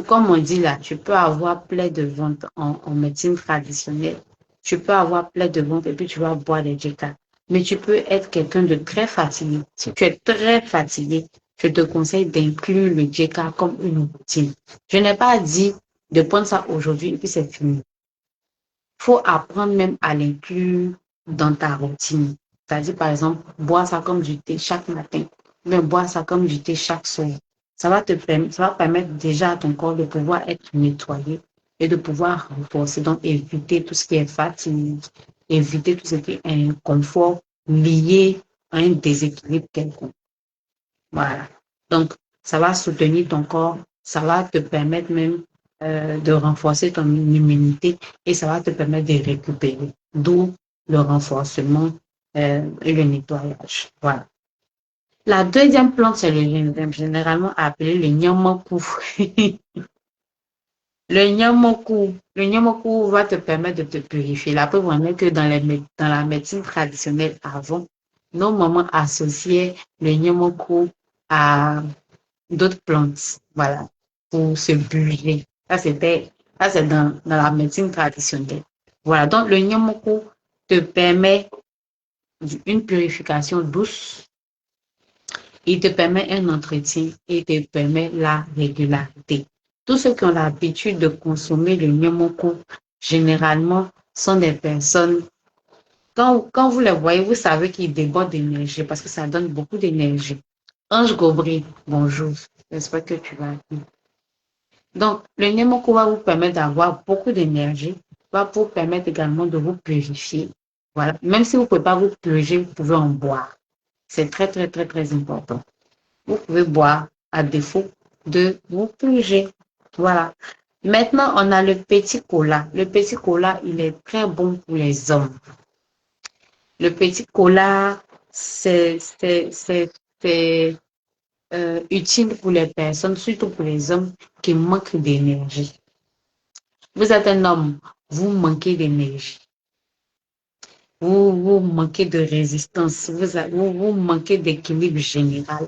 comme on dit là, tu peux avoir plein de ventre en médecine traditionnelle. Tu peux avoir plein de ventre et puis tu vas boire des Jeka. Mais tu peux être quelqu'un de très fatigué. Si tu es très fatigué, je te conseille d'inclure le Jeka comme une routine. Je n'ai pas dit de prendre ça aujourd'hui et puis c'est fini. Il faut apprendre même à l'inclure dans ta routine. C'est-à-dire, par exemple, boire ça comme du thé chaque matin, ou bien boire ça comme du thé chaque soir. Ça va permettre déjà à ton corps de pouvoir être nettoyé et de pouvoir renforcer. Donc, éviter tout ce qui est fatigue, éviter tout ce qui est inconfort lié à un déséquilibre quelconque. Voilà. Donc, ça va soutenir ton corps, ça va te permettre même de renforcer ton immunité et ça va te permettre de récupérer. D'où le renforcement et le nettoyage. Voilà. La deuxième plante, c'est le gingembre, généralement appelé le nyamoku. Le nyamoku va te permettre de te purifier. La preuve en est que dans la médecine traditionnelle avant, nos mamans associaient le nyamoku à d'autres plantes, voilà, pour se purifier. Ça, c'est dans la médecine traditionnelle. Voilà, donc le nyamoku te permet une purification douce, il te permet un entretien et te permet la régularité. Tous ceux qui ont l'habitude de consommer le nyamoku, généralement, sont des personnes, quand vous les voyez, vous savez qu'ils débordent d'énergie parce que ça donne beaucoup d'énergie. Ange Gobri, bonjour, j'espère que tu vas bien. Donc, le Nemoku va vous permettre d'avoir beaucoup d'énergie, va vous permettre également de vous purifier. Voilà. Même si vous ne pouvez pas vous purger, vous pouvez en boire. C'est très, très, très, très important. Vous pouvez boire à défaut de vous purger. Voilà. Maintenant, on a le petit cola. Le petit cola, il est très bon pour les hommes. Le petit cola, c'est utile pour les personnes, surtout pour les hommes qui manquent d'énergie. Vous êtes un homme, vous manquez d'énergie, vous manquez de résistance, vous manquez d'équilibre général.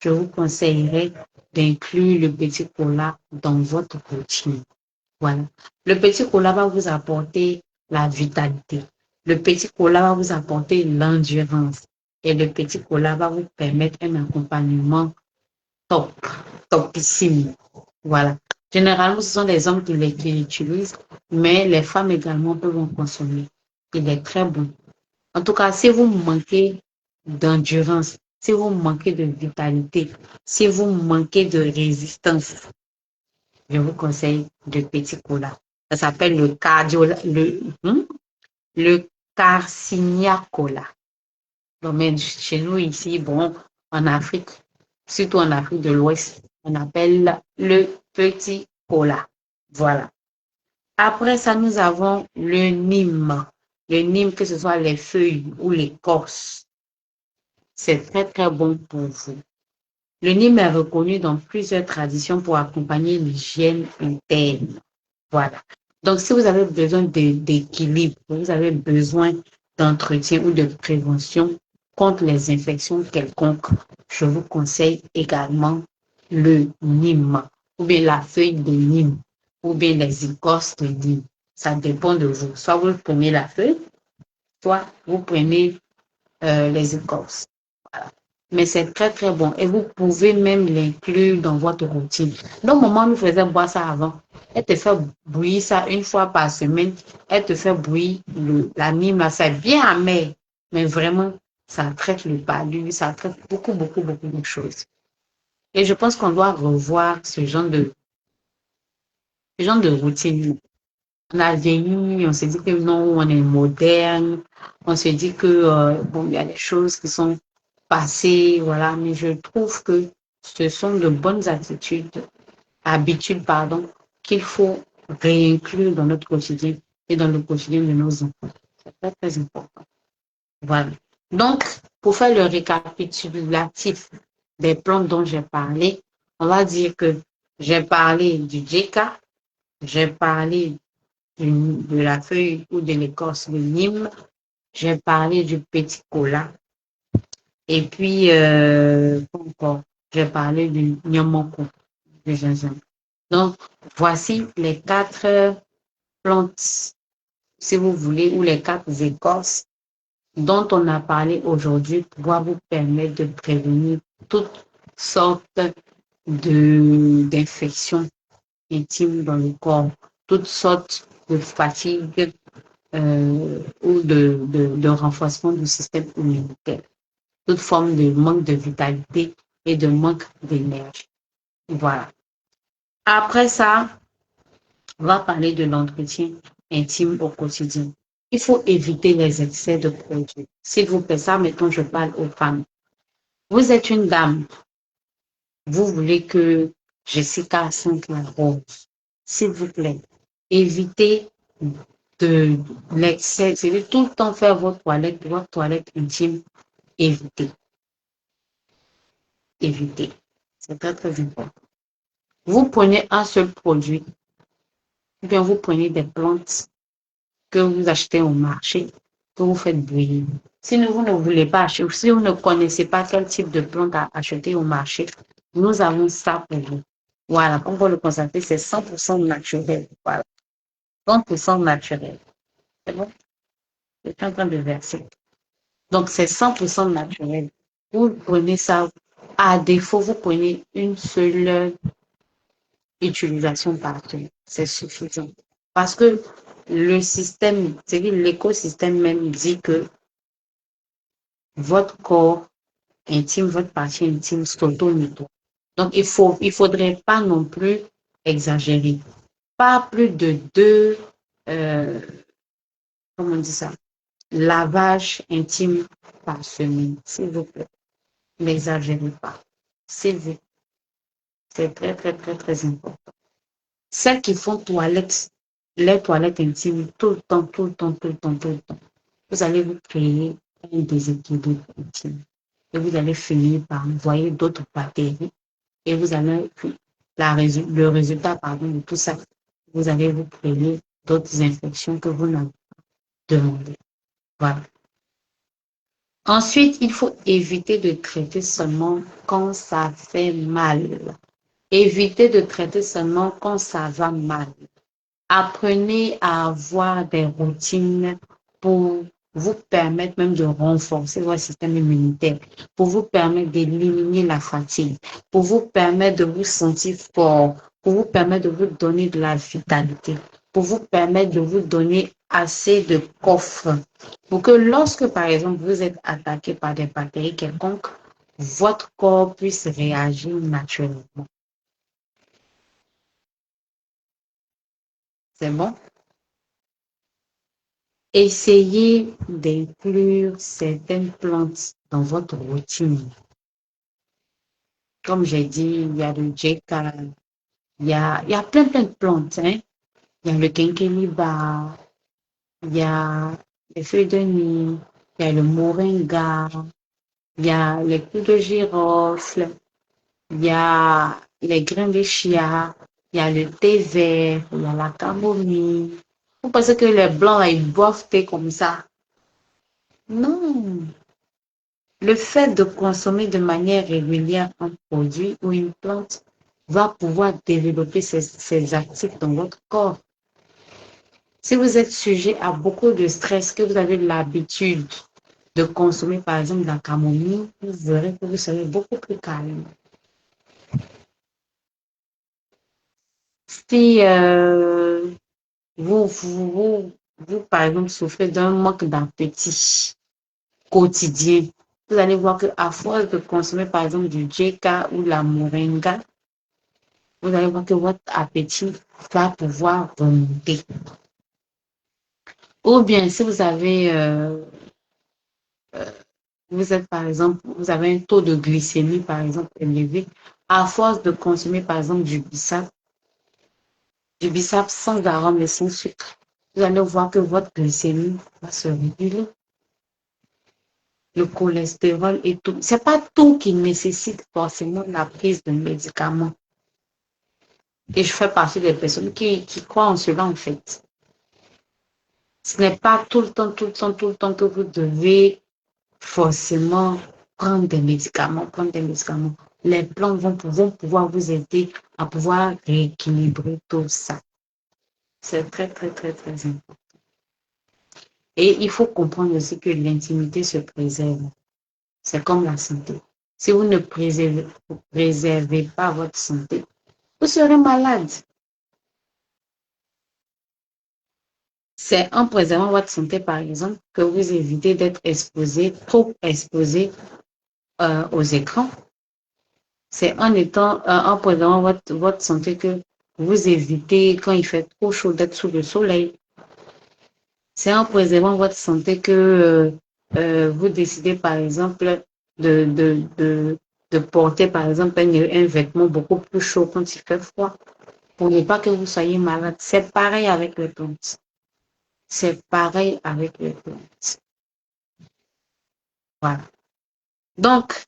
Je vous conseillerais d'inclure le petit cola dans votre routine. Voilà. Le petit cola va vous apporter la vitalité. Le petit cola va vous apporter l'endurance. Et le petit cola va vous permettre un accompagnement top, topissime. Voilà. Généralement, ce sont les hommes qui l'utilisent, mais les femmes également peuvent en consommer. Il est très bon. En tout cas, si vous manquez d'endurance, si vous manquez de vitalité, si vous manquez de résistance, je vous conseille le petit cola. Ça s'appelle le Carcinia Cola. Donc, mais chez nous ici, bon, en Afrique, surtout en Afrique de l'Ouest, on appelle le petit cola. Voilà. Après ça, nous avons le Nîmes. Le Nîmes, que ce soit les feuilles ou l'écorce. c'est très, très bon pour vous. Le Nîmes est reconnu dans plusieurs traditions pour accompagner l'hygiène interne. Voilà. Donc, si vous avez besoin d'équilibre, vous avez besoin d'entretien ou de prévention contre les infections quelconques, je vous conseille également le Nîmes, ou bien la feuille de Nîmes, ou bien les écorces de Nîmes. Ça dépend de vous. Soit vous prenez la feuille, soit vous prenez les écorces. Voilà. Mais c'est très, très bon. Et vous pouvez même l'inclure dans votre routine. Donc, maman nous faisait boire ça avant. Elle te fait bouillir ça une fois par semaine. Elle te fait bouillir la Nîmes, là. C'est bien amer. Mais vraiment, ça traite le palu, ça traite beaucoup, beaucoup, beaucoup de choses. Et je pense qu'on doit revoir ce genre de routine. On a vieilli, on se dit que non, on est moderne, on se dit que bon, il y a des choses qui sont passées, voilà, mais je trouve que ce sont de bonnes habitudes, pardon, qu'il faut réinclure dans notre quotidien et dans le quotidien de nos enfants. C'est très, très important. Voilà. Donc, pour faire le récapitulatif des plantes dont j'ai parlé, on va dire que j'ai parlé du Jeka, j'ai parlé de la feuille ou de l'écorce de Nîmes. J'ai parlé du petit cola. Et puis, encore, j'ai parlé du nyamoko, du gingembre. Donc, voici les 4 plantes, si vous voulez, ou les 4 écorces dont on a parlé aujourd'hui pour pouvoir vous permettre de prévenir toutes sortes d'infections intimes dans le corps, toutes sortes de fatigue, ou de renforcement du système immunitaire, toute forme de manque de vitalité et de manque d'énergie. Voilà. Après ça, on va parler de l'entretien intime au quotidien. Il faut éviter les excès de produits. S'il vous plaît, ça, mettons, je parle aux femmes. Vous êtes une dame, vous voulez que Jessica sente la rose. S'il vous plaît, évitez de l'excès, c'est de tout le temps faire votre toilette intime, évitez, évitez. C'est très, très important. Vous prenez un seul produit, ou bien vous prenez des plantes que vous achetez au marché, que vous faites bouillir. Si vous ne voulez pas acheter, si vous ne connaissez pas quel type de plante à acheter au marché, nous avons ça pour vous. Voilà, comme vous le constatez, c'est 100% naturel. Voilà, 100% naturel. C'est bon? Je suis en train de verser. Donc, c'est 100% naturel. Vous prenez ça, à défaut, vous prenez une seule utilisation par jour. C'est suffisant. Parce que le système, c'est-à-dire l'écosystème même dit que votre corps intime, votre partie intime s'auto-nettoie. Donc, il faudrait pas non plus exagérer. Pas plus de 2, euh, comment on dit ça, lavages intimes par semaine, s'il vous plaît. N'exagérez pas. S'il vous plaît. C'est très, très, très, très important. Celles qui font les toilettes intimes tout le temps, tout le temps, tout le temps, tout le temps, vous allez vous créer un déséquilibre intime. Et vous allez finir par envoyer d'autres bactéries. Et vous allez, le résultat, pardon, de tout ça, vous allez vous créer d'autres infections que vous n'avez pas demandé. Voilà. Ensuite, il faut éviter de traiter seulement quand ça fait mal. Évitez de traiter seulement quand ça va mal. Apprenez à avoir des routines pour vous permettre même de renforcer votre système immunitaire, pour vous permettre d'éliminer la fatigue, pour vous permettre de vous sentir fort, pour vous permettre de vous donner de la vitalité, pour vous permettre de vous donner assez de coffre, pour que lorsque, par exemple, vous êtes attaqué par des bactéries quelconques, votre corps puisse réagir naturellement. C'est bon? Essayez d'inclure certaines plantes dans votre routine. Comme j'ai dit, il y a le Jeka, il y a plein, plein de plantes. Hein. Il y a le Kenkeliba, il y a les feuilles de nid, il y a le Moringa, il y a les clous de girofle, il y a les grains de chia, il y a le thé vert, il y a la camomille. Vous pensez que les blancs, là, ils boivent thé comme ça? Non. Le fait de consommer de manière régulière un produit ou une plante va pouvoir développer ces actifs dans votre corps. Si vous êtes sujet à beaucoup de stress, que vous avez l'habitude de consommer, par exemple, de la camomille, vous verrez que vous serez beaucoup plus calme. Si vous, vous, vous, vous, par exemple, souffrez d'un manque d'appétit quotidien, vous allez voir qu'à force de consommer, par exemple, du JK ou la moringa, vous allez voir que votre appétit va pouvoir remonter. Ou bien, si vous avez, vous êtes, par exemple, vous avez un taux de glycémie, par exemple, élevé, à force de consommer, par exemple, du bissap sans arôme et sans sucre, vous allez voir que votre glycémie va se réguler. Le cholestérol et tout. C'est pas tout qui nécessite forcément la prise de médicaments. Et je fais partie des personnes qui croient en cela, en fait. Ce n'est pas tout le temps, tout le temps, tout le temps que vous devez forcément prendre des médicaments, prendre des médicaments. Les plantes vont pouvoir vous aider à pouvoir rééquilibrer tout ça. C'est très, très, très, très important. Et il faut comprendre aussi que l'intimité se préserve. C'est comme la santé. Si vous ne préservez pas votre santé, vous serez malade. C'est en préservant votre santé, par exemple, que vous évitez d'être exposé, trop exposé aux écrans. C'est en préservant votre santé que vous évitez, quand il fait trop chaud, d'être sous le soleil. C'est en préservant votre santé que vous décidez, par exemple, de, de, de, de porter, par exemple, un vêtement beaucoup plus chaud quand il fait froid, pour ne pas que vous soyez malade. C'est pareil avec les plantes. C'est pareil avec les plantes. Voilà. Donc,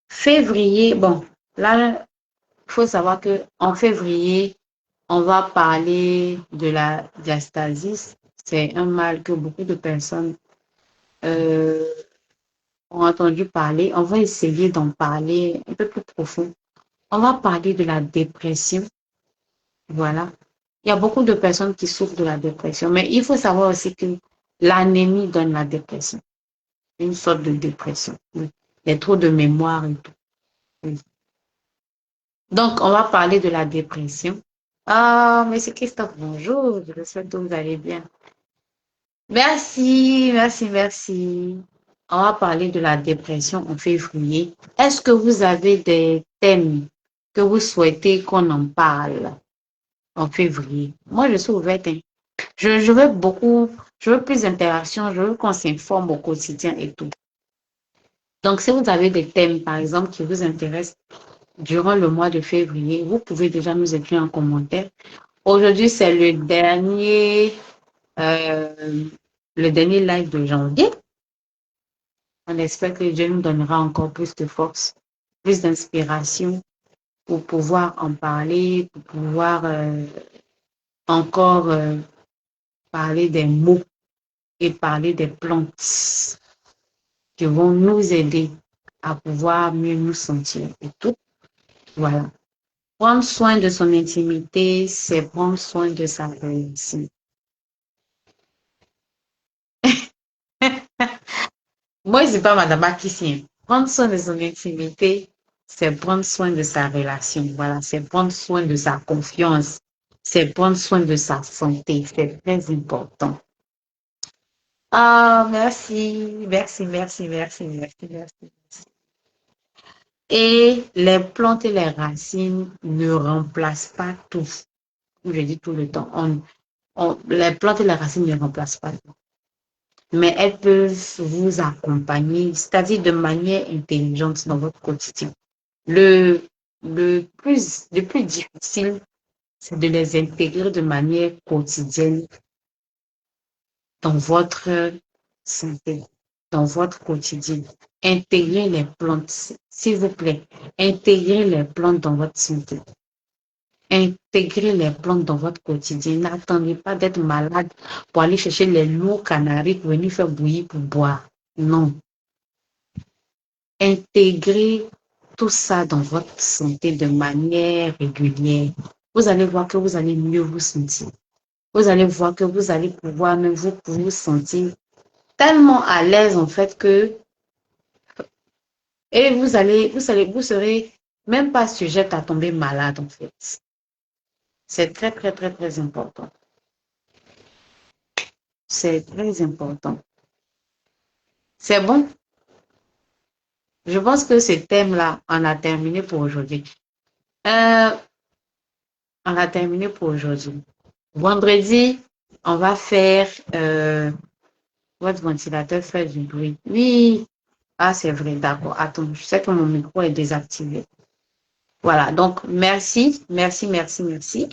février, bon, là, il faut savoir que en février, on va parler de la diastasis. C'est un mal que beaucoup de personnes euh, ont entendu parler. On va essayer d'en parler un peu plus profond. On va parler de la dépression. Voilà. Il y a beaucoup de personnes qui souffrent de la dépression, mais il faut savoir aussi que l'anémie donne la dépression. Une sorte de dépression. Oui. Il y a trop de mémoire et tout. Oui. Donc, on va parler de la dépression. Ah, monsieur Christophe, bonjour. Je souhaite que vous allez bien. Merci, merci, merci. On va parler de la dépression en février. Est-ce que vous avez des thèmes que vous souhaitez qu'on en parle en février? Moi, je suis ouverte, hein. Je veux beaucoup, je veux plus d'interactions, je veux qu'on s'informe au quotidien et tout. Donc, si vous avez des thèmes, par exemple, qui vous intéressent durant le mois de février, vous pouvez déjà nous écrire en commentaire. Aujourd'hui, c'est euh, le dernier live de janvier. On espère que Dieu nous donnera encore plus de force, plus d'inspiration pour pouvoir en parler, pour pouvoir encore parler des mots et parler des plantes qui vont nous aider à pouvoir mieux nous sentir et tout. Voilà. Prendre soin de son intimité, c'est prendre soin de sa relation. Moi, je ne suis pas Madame Akissien. Prendre soin de son intimité, c'est prendre soin de sa relation. Voilà, c'est prendre soin de sa confiance. C'est prendre soin de sa santé. C'est très important. Ah, merci, merci, merci, merci, merci, merci. Et les plantes et les racines ne remplacent pas tout. Je dis tout le temps. Les plantes et les racines ne remplacent pas tout. Mais elles peuvent vous accompagner, c'est-à-dire de manière intelligente dans votre quotidien. Le, le plus difficile, c'est de les intégrer de manière quotidienne dans votre santé. dans votre quotidien. Intégrez les plantes, s'il vous plaît. Intégrez les plantes dans votre santé. Intégrez les plantes dans votre quotidien. N'attendez pas d'être malade pour aller chercher les loups canaris pour venir faire bouillir pour boire. Non. Intégrez tout ça dans votre santé de manière régulière. Vous allez voir que vous allez mieux vous sentir. Vous allez voir que vous allez pouvoir même vous sentir tellement à l'aise en fait que et vous serez même pas sujette à tomber malade en fait. C'est très, très, très, très important. C'est très important. C'est bon? Je pense que ce thème-là, on a terminé pour aujourd'hui. Euh, on a terminé pour aujourd'hui. Vendredi, on va faire votre ventilateur fait du bruit. Oui. Ah, c'est vrai, d'accord. Attends, je sais que mon micro est désactivé. Voilà, donc merci, merci, merci, merci.